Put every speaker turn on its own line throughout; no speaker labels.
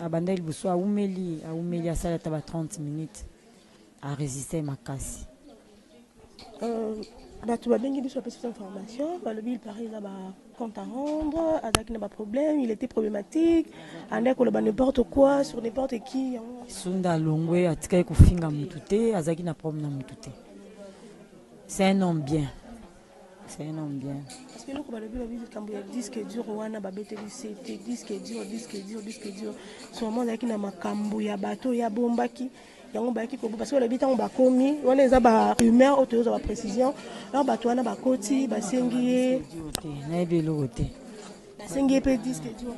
abanda liboso aumeli asala ata ba 30 minutes à résister makasi.
Tu vas bien guider sur cette information. Le bill pareil là compte à rendre, Azaki n'a pas de problème, il était problématique, Andek on n'importe quoi sur n'importe qui.
Sunda Longwe atika kufinga mutute, Azaki n'a problème na mutute. C'est un homme bien. C'est un homme bien.
Parce que nous quand le bill quand il y a disque dur wana babete c'était disque dur. Sur moment Azaki na makambo ya bateau ya bombaki. Parce que le bitan ba komi on les a ba rumeur autour de la précision alors ba toi na ba koti ba sengié
na ebelo te
ba sengié pe disque dur.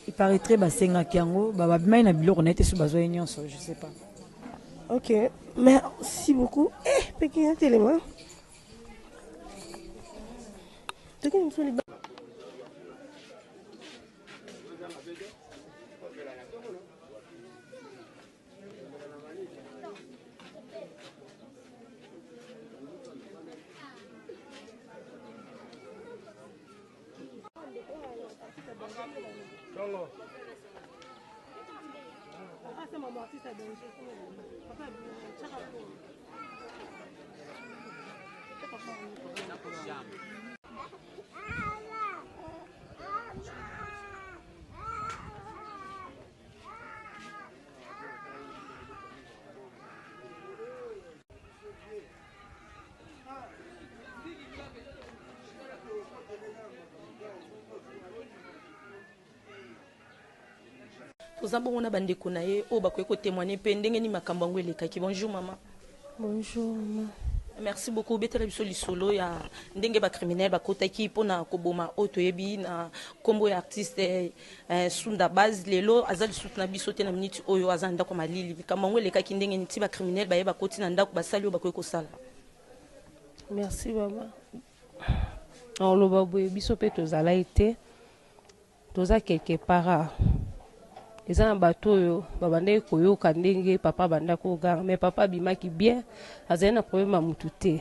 Il paraîtrait ba senga kiango ba bima na biloko na été sous bazo nyonso, je sais pas.
OK, merci beaucoup. Petit élément.
On a bandé konaye o bakoy ko témoigner pe ndenge ni makambo ngwele kaki. Bonjour maman.
Bonjour maman.
Merci beaucoup betela biso lisolo ya ndenge ba criminel ba kotaki pona ko boma auto yebi na kombo ya artiste Sunda Base lelo azali soutena biso te na minute oyo azanda ko malili kama ngwele kaki ndenge ni ti ba criminel ba yeba koti na ndako basali o bakoy ko sala.
Merci maman. On lo ba boye biso pe tozala été toza quelque part. Les gens bateau babande koyoka ndenge papa banda ko gar mais papa bimaki bien azana un problème à mutute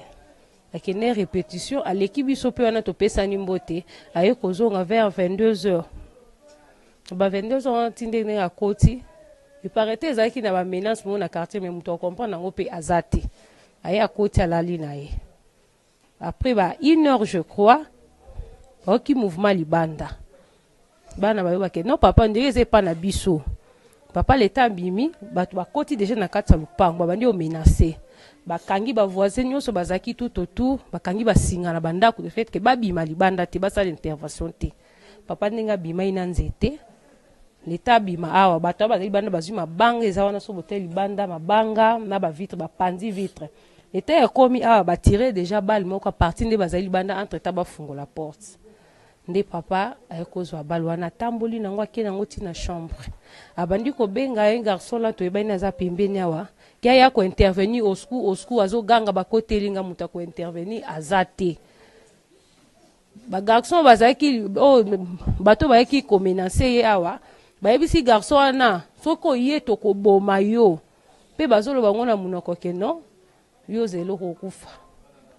akene répétition à l'équipe biso pe wana to pesa ni mbote aye kozonga vers 22h ba 22h tinde ne akoti il paraît ezaki na ba menace mo na quartier mais muto comprendre ngo pe azate aye akoti alali na ye après ba 1h je crois oki mouvement libanda bana ba yobake non papa ndenge pas na biso papa l'état bimi bato bakoti déjà na kati ya lupango bandi o menacer bakangi ba voisin nyonso bazaki tout autour bakangi basinga na bandako de fait que babima libanda te basala intervention te papa ndenge bima ina nzete l'état bima awa bato bazali banda bazwi mabanga eza wana so botel libanda mabanga na ba vitre ba pandi vitre l'état ekomi awa ba tirer déjà balle moko a partir de bazali banda entre ta ba fungola porte. Nde papa ayekozwa balwana tamboli nango akena ngo tina chambre abandi ko benga un garçon là to ebani za pembeni awa kia ya ko intervenir au secours azo ganga bakotelinga muta ko intervenir azate ba garçon bazaki bato bayaki ko menacer ye awa bayebisi garçon na soko ye to ko boma yo pe bazolo bango na munoko ke non yo zelo ko kufa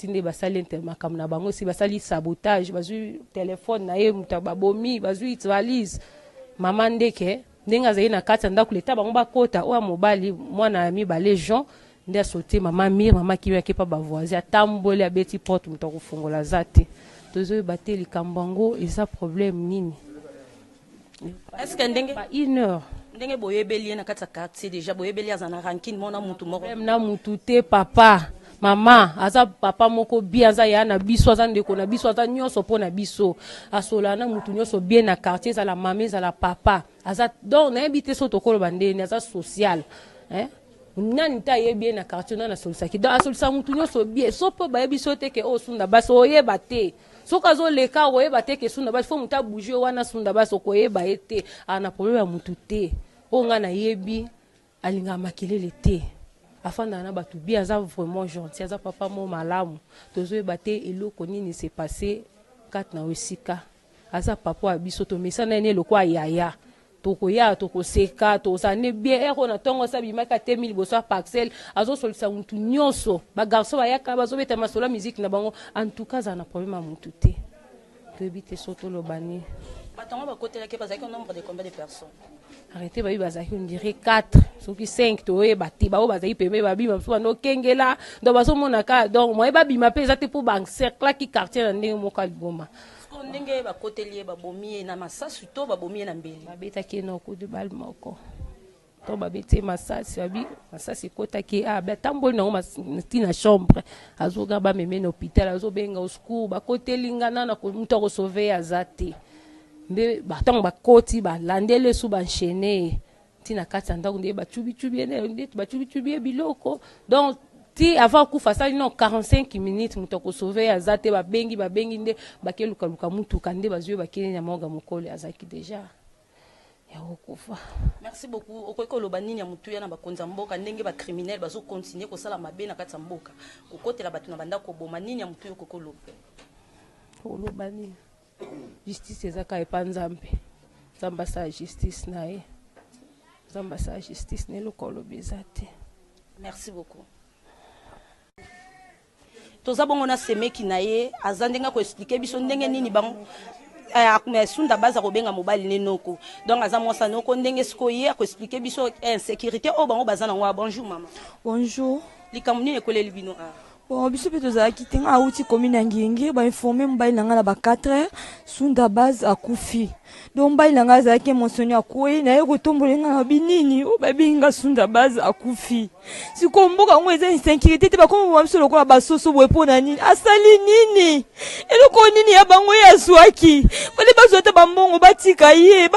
tinde basali intermakam na bango si basali sabotage bazui téléphone na ye mutaba bomi bazui valise maman ndeke ndenga zaina kata ndako leta bango bakota o mobali mwana ami ba legion ndia sauter maman mire maman ki yaki pa ba voisin tambole abeti porte mutako fungola zate tozo bateli kambango eza problème nini
Est-ce que ndenge
ba 1h
ndenge boyebeli na kata quartier déjà boyebeli azana ranking mona mutu moko
même na mutu te papa mama aza papa moko bien aza ya na biso aza ndeko na biso aza nyonso po na biso asola na mutu nyonso bien na quartier za la mame za la papa aza donc na ebité so tokolo bandeni aza social nani ta ye bien na quartier na solisa ki donc asolisa mutu nyonso bien so po ba biso te ke o Sunda Base oyeba te so kazo leka oyeba te ke Sunda Base fo muta bouger wana Sunda Base koyeba ete ana problème ya mutu te o nga na yebi alinga makelele te afanda na batu bien aza vraiment gentil aza papa mo malamu tozo baté eloko nini s'est passé kat na wesika aza papa biso to mesana ne loko ayaya tokoya tokoseka tozane bien ero na tongo sabi maka te mili boso parcelle azo solisa mutu nyonso ba garçon bayaka bazo beta masola musique na bango en tout cas za na problème mutu te to ebite soto lobani
Attends, on va côté là, parce qu'il y a un nombre de combien de personnes?
Arrêtez, on dirait 4. Ceux qui 5, tu es bâti, kengela, donc baso monaka, donc moi babi ma pesa te pour bank cercle qui quartier na ndenge moko alboma.
On ndenge ba côté lié ba bomi na massa surtout ba bomi na mbeli.
Ba beta ki na ko de bal moko. To ba bete masasi babi, masasi kota ki a ba tamboli na na chambre. Azoga ba meme na hôpital, azo benga au secours, ba côté lingana na ko muto ko sauver azate. Nde batang bakoti balandele su banchaîner tina kati ndako nde bachubi ene bachubi biloko donc ti avant kufa ça non 45 minutes muto ko sauver azate babengi nde bakeluka luka mutuka nde bazwe bakene ya moga mokole azaki déjà ya okufa.
Merci beaucoup. Okoko lobanini ya mutu ya na bakonza mboka ndenge ba criminel bazo continuer ko sala mabe na kati mboka kokotela batu na banda ko boma nini ya mutu yo kokolo
olobani justice ezaka epa nzambe nzambe asala justice na ye nzambe asala justice na eloko olobi eza te.
Merci beaucoup. Toza bongo na semeki na ye aza ndenge koexplike biso ndenge nini bango sunda baza kobenga mobali nenoko donc aza mwasa noko ndenge siko ye akoexplike biso insécurité o bango baza nango. Bonjour mama.
Bonjour.
Likambo nini ekoleli bino
Bon, biso pe tozalaki te nga auti commune ya Ngenge bainforme mobali na nga na ba 4 heures sunda base akufi donc mobali na nga azalaki émotionné akoyi naye kotombola nga na binini oyo babengi nga sunda base akufi sikoyo mboka yango eza insécurité te bakoma biso lokola basoso boye mpo na nini asali nini eloko nini ya bango ye azwaki bale bazwa te bambongo batika ye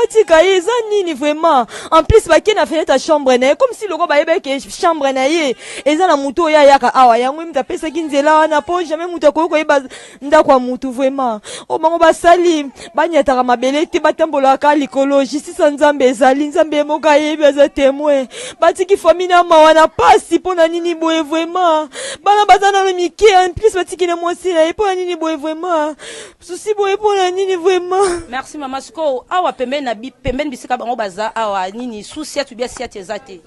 eza nini vraiment en plus bakie na fenêtre ya chambre na ye comme si lokola bayebeke chambre na ye eza na motu oyo ayaka awa yango ye mutu apesaki nzela wana mpo jamais mutu akoki koyeba ndako ya mutu vraiment oyo bango basali banyataka mabele te batambolaka likolo justice ya nzambe ezali nzambe moko ayebi aza témoin batiki famille na mawa na pasi mpo na nini boye vraiment bana baza na mike en plus batiki na mwasi na ye mpo na nini boye vraiment susi boye mpo na nini vraiment.
Merci mama. Siko awa pembeni bisika bango baza awa nini susiatu bia siatu eza te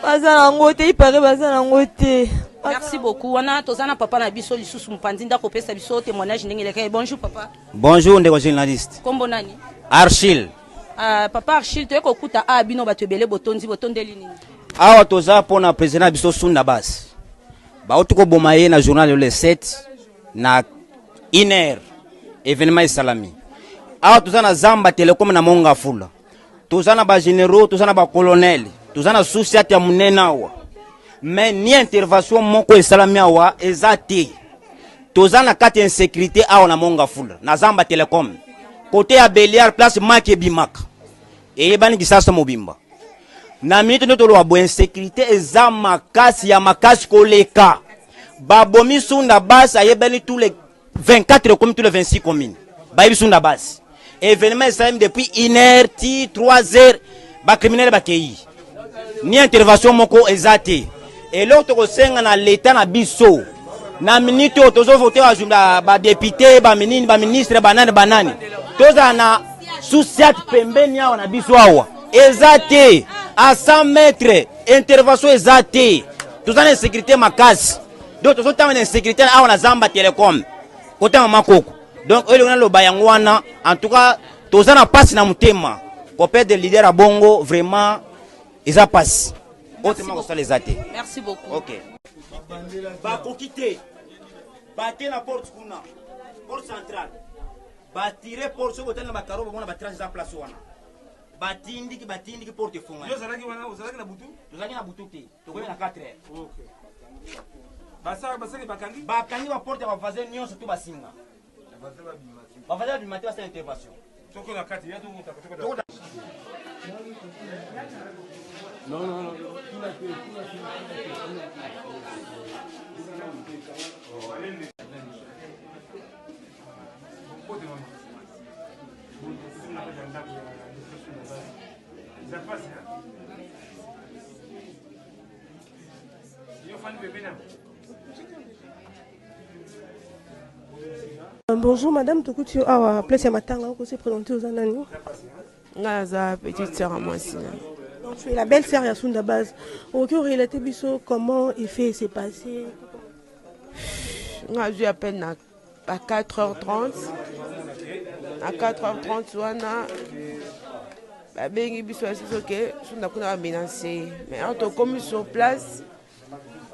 baza nango te ipare baza nango te.
Merci beaucoup. Wana tozana papa na biso lisusu mpanzi ndako pesa biso témoignage ndenge leka. Bonjour papa.
Bonjour ndeko journaliste.
Kombo nani?
Archil.
Papa Archil to kokuta bino batebele botondeli nini?
Awa toza pona président biso sunda base. Ba otuko bomaye na journal le 7 na iner événement isalami. Awa toza na Zamba Telecom na Monga Fula. Toza na ba généraux, toza na ba colonel, toza na société ya munena awa. Mais ni intervention moko esalami awa ezate. Toza na kati insécurité awa na Monga Fula na Zamba Telecom. Côté ya Beliar place Maki Bimaka. Eyebani kisasa mobimba. Na minute ndoto lo bo insécurité eza makasi ya makasi koleka. Babomi sunda base ayebani tous les 24 communes, tous les 26 communes. Bayebi sunda base. Événement esalami depuis 1h, 3h, ba criminel bakeyi. Ni intervention moko ezate. Et l'autre kosenga na l'état na biso. Na minute otozo voter ba député, ba ministre, banani. Toza na souciat pembeni awa na biso awa. Ezate à 100 mètres intervention ezate. Toza na sécurité makasi. Donc tozo tama na sécurité awa na Zamba Telecom. Kota mama koko. Donc eux le bayango wana en tout cas toza na passe na mutema. Copé de leader à Bongo vraiment ils a passe. Autrement ça les athées.
Merci beaucoup.
OK. Ba kokité. Baté la porte kuna. Porte centrale. Ba tirer porte sur côté na ba karo ba trace za place wana. Batindi ki porte fonga.
Yo zalaki wana uzalaki na butu?
Tozaki na butu te. Tokwe na 4h.
OK. Basaki bakangi?
Bakangi ba porte ba voisin nyonso to basinga. Ba voisin du matin c'est intervention.
Toko na kati ya toko. Non.
Bonjour madame, Tokutio Awa, place à Matanga, on s'est présenté aux Anani.
Naza petite sœur à moi aussi.
Donc tu es la belle-sœur Yasunda Base. Ok, relaté biso comment il fait s'est passé.
On a vu à peine à 4h30. à 4h30 wana babengi biso asiso ke sunda kuna bamenancer mais quand tokomi sur place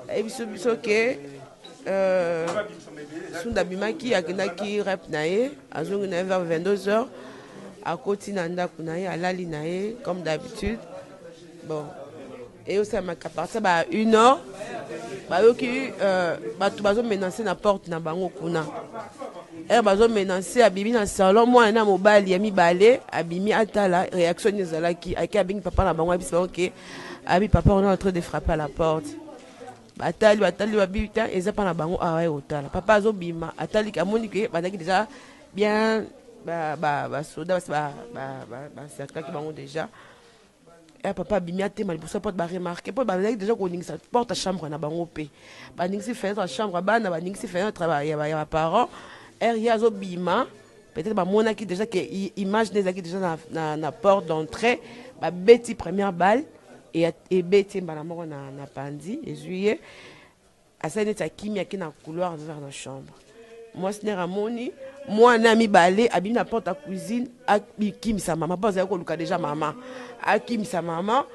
biso ke sunda bimaki akendaki rep na ye azongi na ye vers 22h akoti na ndako na ye alali na ye comme d'habitude bon eyosalamaka partir ba 1h bayoki bato bazomenancer na porte na bango kuna bazomenancer abimi na salon mwana na mobali ya mibale abimi atala réaction ezalaki aki abingi papa na bango abisi bango ke abi papa on est en train de frapper à la porte batali babi ta eza pa na bango awa otala papa azobima atali amoni ke bandaki déjà bien soda cerclaki bango déjà papa abimi atema liboso porte baremarke po bandaki déjà koningisa porte à chambre na bango pe baningisi fenêtre à chambre bana baningisi fenêtre ya baparents ye azobima peut-être bamonaki déjà ke image nezalaki déjà na porte d'entrée babeti première balle ebeti mbala moko na pandi ezwi asali neti akimi aki na couloir vers na chambre mwasi nere amoni mwana mibale abimi na porte ya cuisine akimisa mama mpo azali koluka déjà mama akimisa mama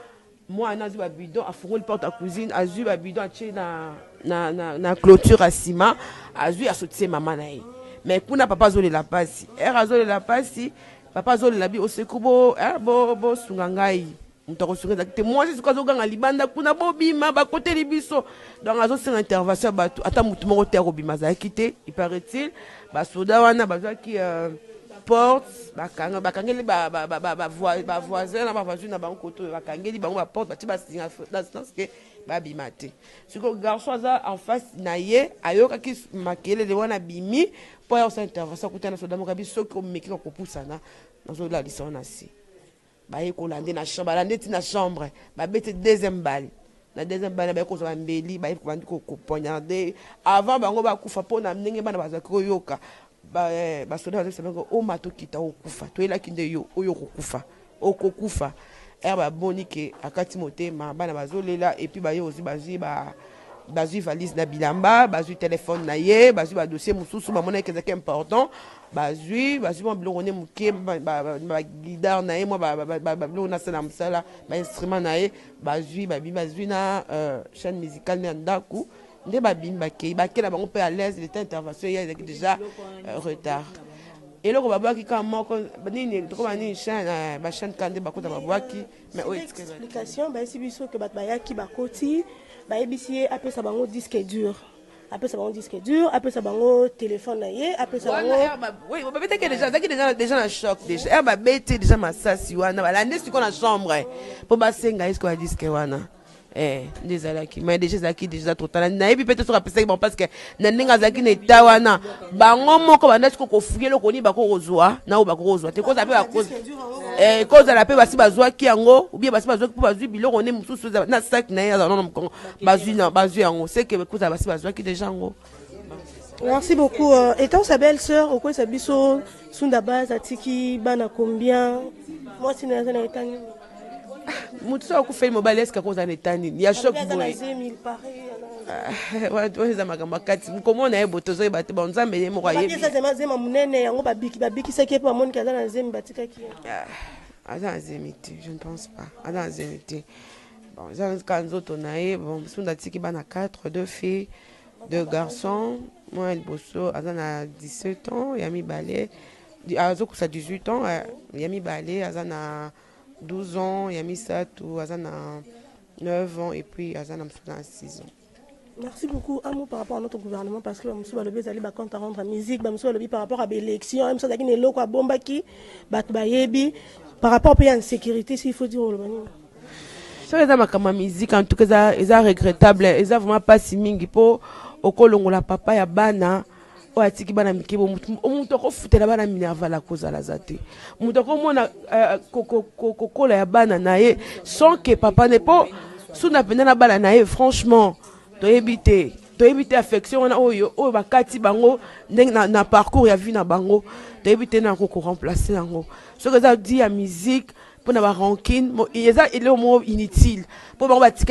mwana azwi babidon afungoli porte ya cuisine azwi babidon atie na clôture ya nsima azwi asotie mama na ye mais kuna papa azolela pasi azolela pasi papa azolela bi oseku bosunga ngai moto akosunga te mwasi soki azoganga libanda kuna bobima bakoteli biso donc azosenga intervention ya bato ata motu moko te akobima azalaki te iparaît-il basoda wana bazwaki porte bakangeli bavoisin na bavoisin na bango koto bakangeli bango baporte batie basinga distance ke babima te sikoyo garçon aza en face na ye ayokaki makelele wana bimi mpo ayosala intervention kuta na soda moko abi soki omeki kokopusana nazolalisa wana si baye kolande na chambre balande ti na chambre babete deuxième balle na deuxième balle baye kozwa mbeli baye bandi kopoignarde avant bango bakufa mpo na ndenge bana bazalaki koyoka basoda bazosebanga oma tokita okufa toyelaki nde yo oyo okokufa baboni ke akati motema bana bazolela epuis baye ozi bazwi valise na bilamba bazwi telefone na ye bazwi badossier mosusu bamonaki ezalaki important bazwi mwa biloko ne moke baguidare na ye mwa biloko nasala mosala bainstrument na ye bazwi na chaîne musicale na ndako nde babimi bakei na bango mpe à l'aise leta intervention ye ezalaki déjà retard eloko babwaki ka moko nini tokoba nini bachaîne ka nde bakota babwaki mais
explication bayesi biso ke bato bayaki bakoti bayebisi ye apesa bango disque dur apesa bango téléphone na ye apesa bango
oui babetaki déjà na choc déjà babeti déjà masasi wana balande siko na chambre mpo basenga esiko ya disque wana nde ezalaki mais déjà ezalaki déjà totala nayebi mpe te soki apesaki bango parce que na ndenge azalaki na eta wana bango moko banda siko kofuye eloko nini bakokozwa na oyo bakokozwa te kozala mpe kozala mpe basi bazwaki yango ubie basi bazwaki mpo bazwi biloko ne mosusu na saki na ye azala nona mokongo bazwi yango seke kozala basi bazwaki déjà yango.
Merci beaucoup. Étant sa belle-sœur, au quoi sa biso Sunda Baz atiki bana combien? Moi si na na etani.
Mutu akufa mobile eska koza na etani. Ya choc boy. Za makambo kati komona ye botozo e bate bonzambe ye moko ye.
Ça c'est ma munene yango babiki saki pa moni kaza na zemi batikaki.
Aza zemiti, je ne pense pas. Aza zemiti. Bon, ça kanzoto na ye bon Sunda tiki bana 4, 2 filles, 2 garçons. Moi, El Bosso, Azan a 17 ans, Yami Balé, Azok a 18 ans, Yami Balé, Azan a 12 ans, Yami Satou, Azan a 9 ans, et puis Azan a 6 ans.
Merci beaucoup, Amo, par rapport à notre gouvernement, parce que Moussou Balobi est allé compte à rendre la musique, Moussou Balobi par rapport à l'élection, même ça, il y a des Bombaki, Batbayebi, par rapport à la sécurité, s'il faut dire au Lomani.
Ça, la musique, en tout cas, c'est regrettable, c'est vraiment pas si mingi pour. Okolongola papa ya bana o atiki bana mikebo mutu akofutela bana minerva la kozala zate mutu akomona kokola ya bana na ye sans que papa ne po suna pena na bana na ye franchement toyebi te affection wana oyo bakati bango na parcours ya vie na bango toyebi te na ko remplacer yango ce que ça dit ya musique pour na ba rancune eza ele mo inutile pour bango batika